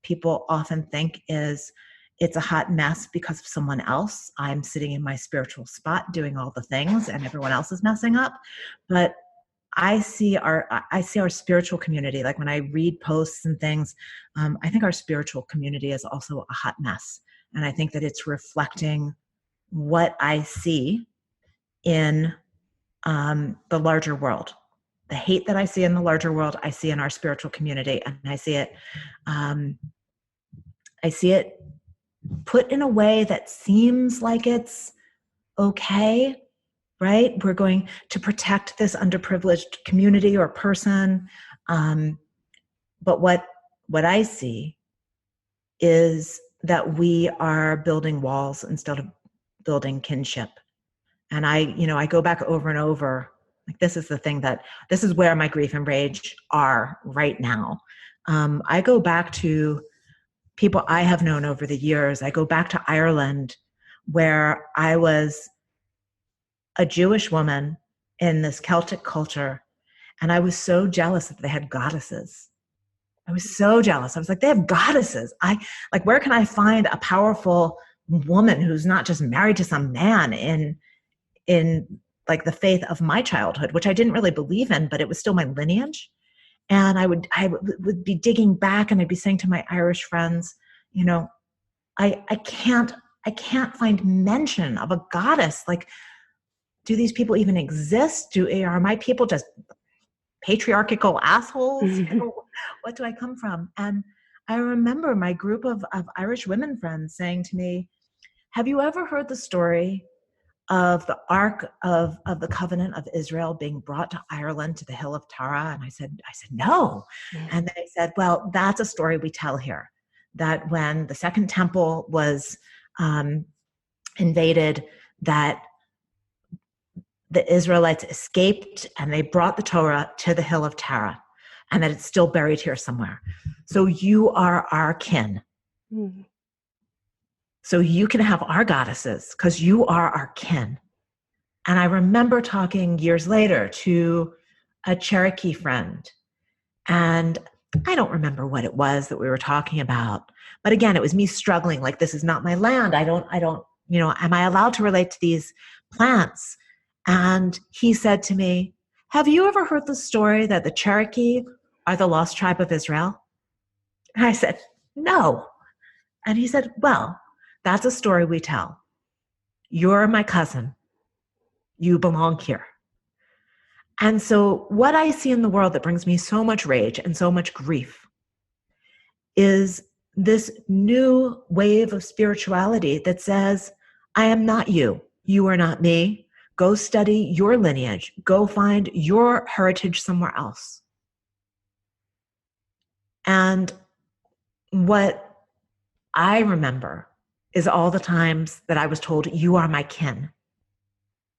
people often think is it's a hot mess because of someone else. I'm sitting in my spiritual spot doing all the things and everyone else is messing up. But I see our spiritual community. Like when I read posts and things, I think our spiritual community is also a hot mess. And I think that it's reflecting what I see in the larger world. The hate that I see in the larger world, I see in our spiritual community, and um, I see it put in a way that seems like it's okay, right? We're going to protect this underprivileged community or person, but what I see is that we are building walls instead of building kinship. And I go back over and over. Like this is where my grief and rage are right now. I go back to people I have known over the years. I go back to Ireland, where I was a Jewish woman in this Celtic culture, and I was so jealous that they had goddesses. I was so jealous. I was like, they have goddesses. Where can I find a powerful woman who's not just married to some man in like the faith of my childhood, which I didn't really believe in, but it was still my lineage. And I would be digging back, and I'd be saying to my Irish friends, I can't find mention of a goddess. Like, do these people even exist? Are my people just patriarchal assholes? What do I come from? And I remember my group of Irish women friends saying to me, have you ever heard the story of the Ark of the Covenant of Israel being brought to Ireland to the Hill of Tara? And I said, no. And they said, well, that's a story we tell here, that when the Second Temple was invaded, that the Israelites escaped and they brought the Torah to the Hill of Tara, and that it's still buried here somewhere. So you are our kin. Mm-hmm. So you can have our goddesses because you are our kin. And I remember talking years later to a Cherokee friend, and I don't remember what it was that we were talking about. But again, it was me struggling, like, this is not my land. I don't, am I allowed to relate to these plants? And he said to me, have you ever heard the story that the Cherokee are the lost tribe of Israel? And I said, no. And he said, well, that's a story we tell. You're my cousin. You belong here. And so what I see in the world that brings me so much rage and so much grief is this new wave of spirituality that says, I am not you. You are not me. Go study your lineage. Go find your heritage somewhere else. And what I remember is all the times that I was told, you are my kin.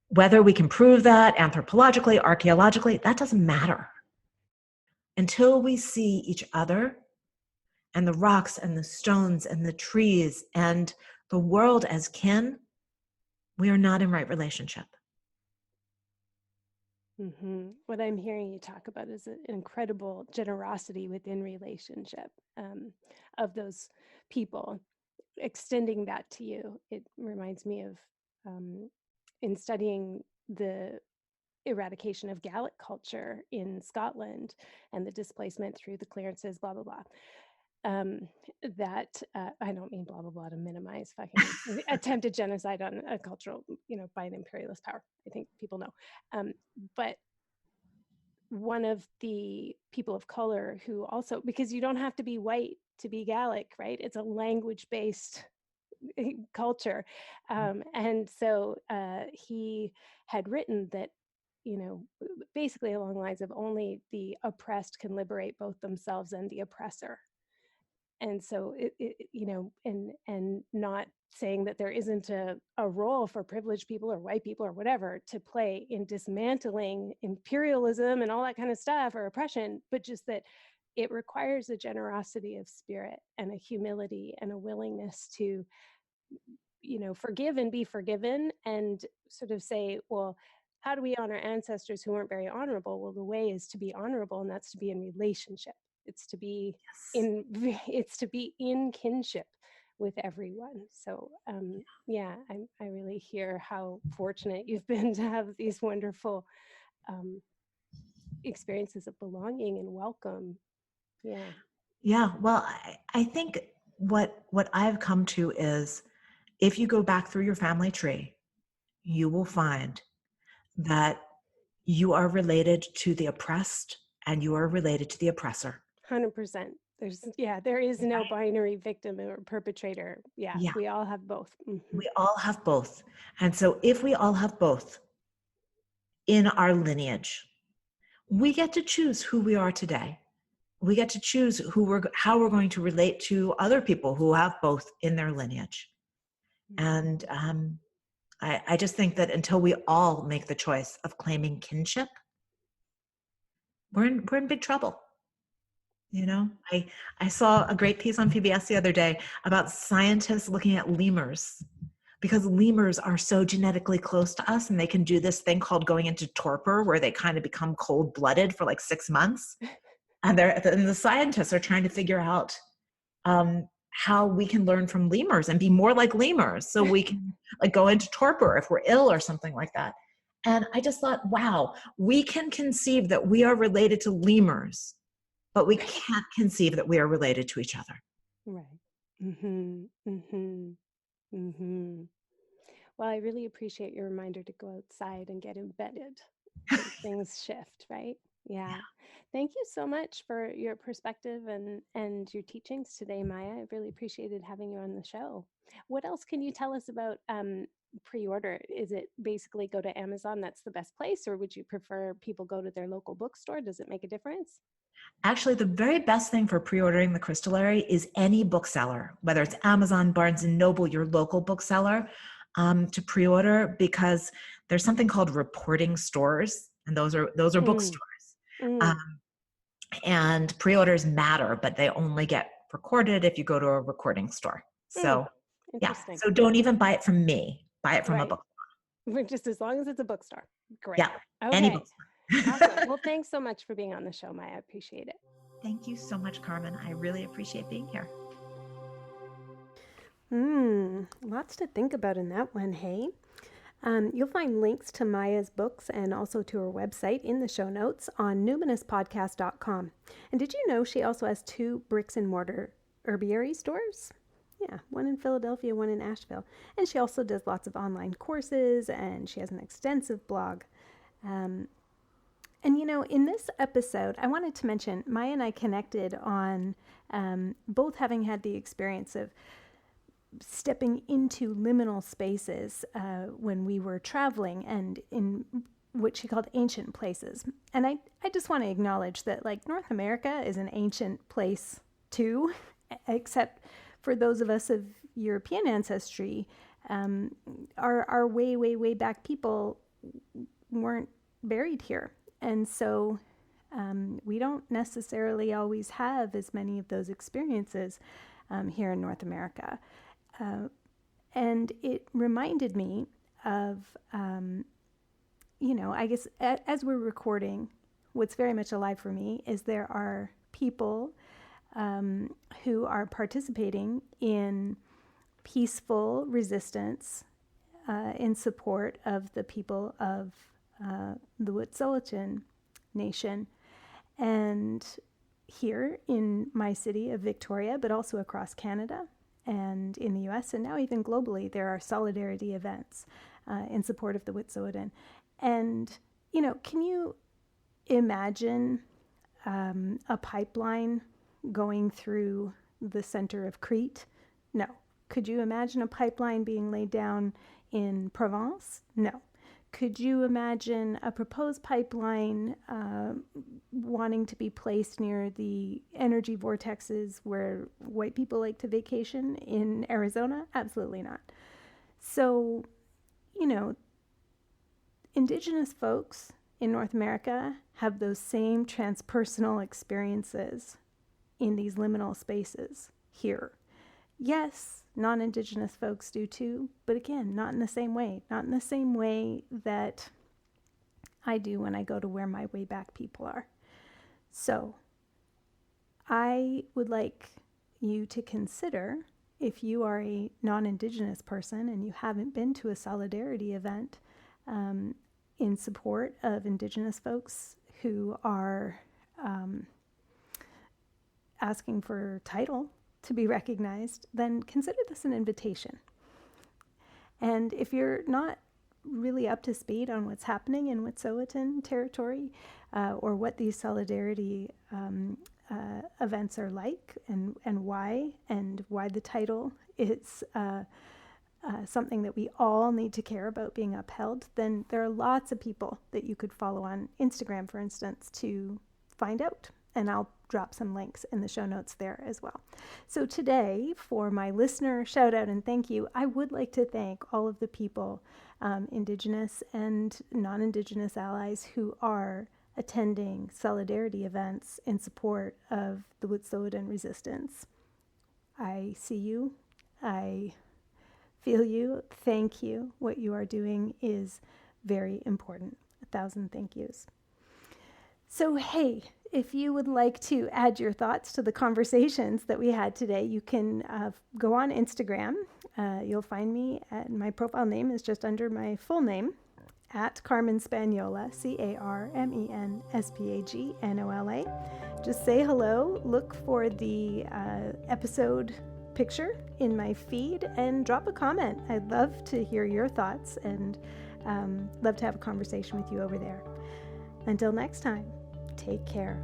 Whether we can prove that anthropologically, archaeologically, that doesn't matter. Until we see each other and the rocks and the stones and the trees and the world as kin, we are not in right relationship. Mm-hmm. What I'm hearing you talk about is an incredible generosity within relationship of those people, extending that to you. It reminds me of in studying the eradication of Gaelic culture in Scotland and the displacement through the clearances, blah, blah, blah. I don't mean blah, blah, blah to minimize fucking attempted genocide on a cultural, by an imperialist power. I think people know. But one of the people of color who also, because you don't have to be white to be Gaelic, right? It's a language-based culture. And so he had written that, basically along the lines of only the oppressed can liberate both themselves and the oppressor. And so and not saying that there isn't a role for privileged people or white people or whatever to play in dismantling imperialism and all that kind of stuff or oppression, but just that it requires a generosity of spirit and a humility and a willingness to forgive and be forgiven, and sort of say, well, how do we honor ancestors who weren't very honorable? Well, the way is to be honorable, and that's to be in relationship. It's to be Yes. it's to be in kinship with everyone. So yeah, I really hear how fortunate you've been to have these wonderful experiences of belonging and welcome. Yeah. Yeah. Well, I think what I've come to is, if you go back through your family tree, you will find that you are related to the oppressed and you are related to the oppressor. 100%. There is no binary victim or perpetrator. Yeah, Yeah. we all have both. Mm-hmm. We all have both. And so if we all have both in our lineage, we get to choose who we are today. We get to choose how we're going to relate to other people who have both in their lineage. And I just think that until we all make the choice of claiming kinship, we're in big trouble. You know, I saw a great piece on PBS the other day about scientists looking at lemurs, because lemurs are so genetically close to us, and they can do this thing called going into torpor, where they kind of become cold-blooded for like 6 months. And the scientists are trying to figure out how we can learn from lemurs and be more like lemurs, so we can like go into torpor if we're ill or something like that. And I just thought, wow, we can conceive that we are related to lemurs, but we can't conceive that we are related to each other. Right. Mm-hmm. Mm-hmm. Mm-hmm. Well, I really appreciate your reminder to go outside and get embedded. Things shift, right? Yeah. Thank you so much for your perspective and your teachings today, Maia. I really appreciated having you on the show. What else can you tell us about pre-order? Is it basically go to Amazon, that's the best place, or would you prefer people go to their local bookstore? Does it make a difference? Actually, the very best thing for pre-ordering the Crystallary is any bookseller, whether it's Amazon, Barnes and Noble, your local bookseller, to pre-order, because there's something called reporting stores, and those are bookstores. And pre-orders matter, but they only get recorded if you go to a recording store. So yeah, so don't even buy it from me. Buy it from a bookstore. Just as long as it's a bookstore. Great. Yeah, okay. Any bookstore. Awesome. Well, thanks so much for being on the show, Maia. I appreciate it. Thank you so much, Carmen. I really appreciate being here. Lots to think about in that one, hey? You'll find links to Maia's books and also to her website in the show notes on numinouspodcast.com. And did you know she also has 2 bricks and mortar herbiary stores? Yeah, one in Philadelphia, one in Asheville. And she also does lots of online courses, and she has an extensive blog. And you know, in this episode, I wanted to mention Maia and I connected on both having had the experience of stepping into liminal spaces when we were traveling, and in what she called ancient places. And I just want to acknowledge that, like, North America is an ancient place too, except for those of us of European ancestry. Our way back people weren't buried here. And so we don't necessarily always have as many of those experiences here in North America. And it reminded me of, you know, I guess as we're recording, what's very much alive for me is there are people who are participating in peaceful resistance in support of the people of the Wet'suwet'en Nation. And here in my city of Victoria, but also across Canada and in the US, and now even globally, there are solidarity events in support of the Wet'suwet'en. And, you know, can you imagine a pipeline going through the center of Crete? No. Could you imagine a pipeline being laid down in Provence? No. Could you imagine a proposed pipeline wanting to be placed near the energy vortexes where white people like to vacation in Arizona? Absolutely not. So, you know, Indigenous folks in North America have those same transpersonal experiences in these liminal spaces here. Yes, non-Indigenous folks do too, but again, not in the same way. Not in the same way that I do when I go to where my way back people are. So I would like you to consider, if you are a non-Indigenous person and you haven't been to a solidarity event in support of Indigenous folks who are asking for title to be recognized, then consider this an invitation. And if you're not really up to speed on what's happening in Wet'suwet'en territory or what these solidarity events are like and why the title is something that we all need to care about being upheld, then there are lots of people that you could follow on Instagram, for instance, to find out. And I'll drop some links in the show notes there as well. So today, for my listener shout out and thank you, I would like to thank all of the people, Indigenous and non-Indigenous allies, who are attending solidarity events in support of the Wet'suwet'en resistance. I see you. I feel you. Thank you. What you are doing is very important. 1,000 thank yous. So, hey, if you would like to add your thoughts to the conversations that we had today, you can go on Instagram. You'll find me, my profile name is just under my full name, at Carmen Spanyola, CarmenSpagnola. Just say hello, look for the episode picture in my feed, and drop a comment. I'd love to hear your thoughts and love to have a conversation with you over there. Until next time, take care.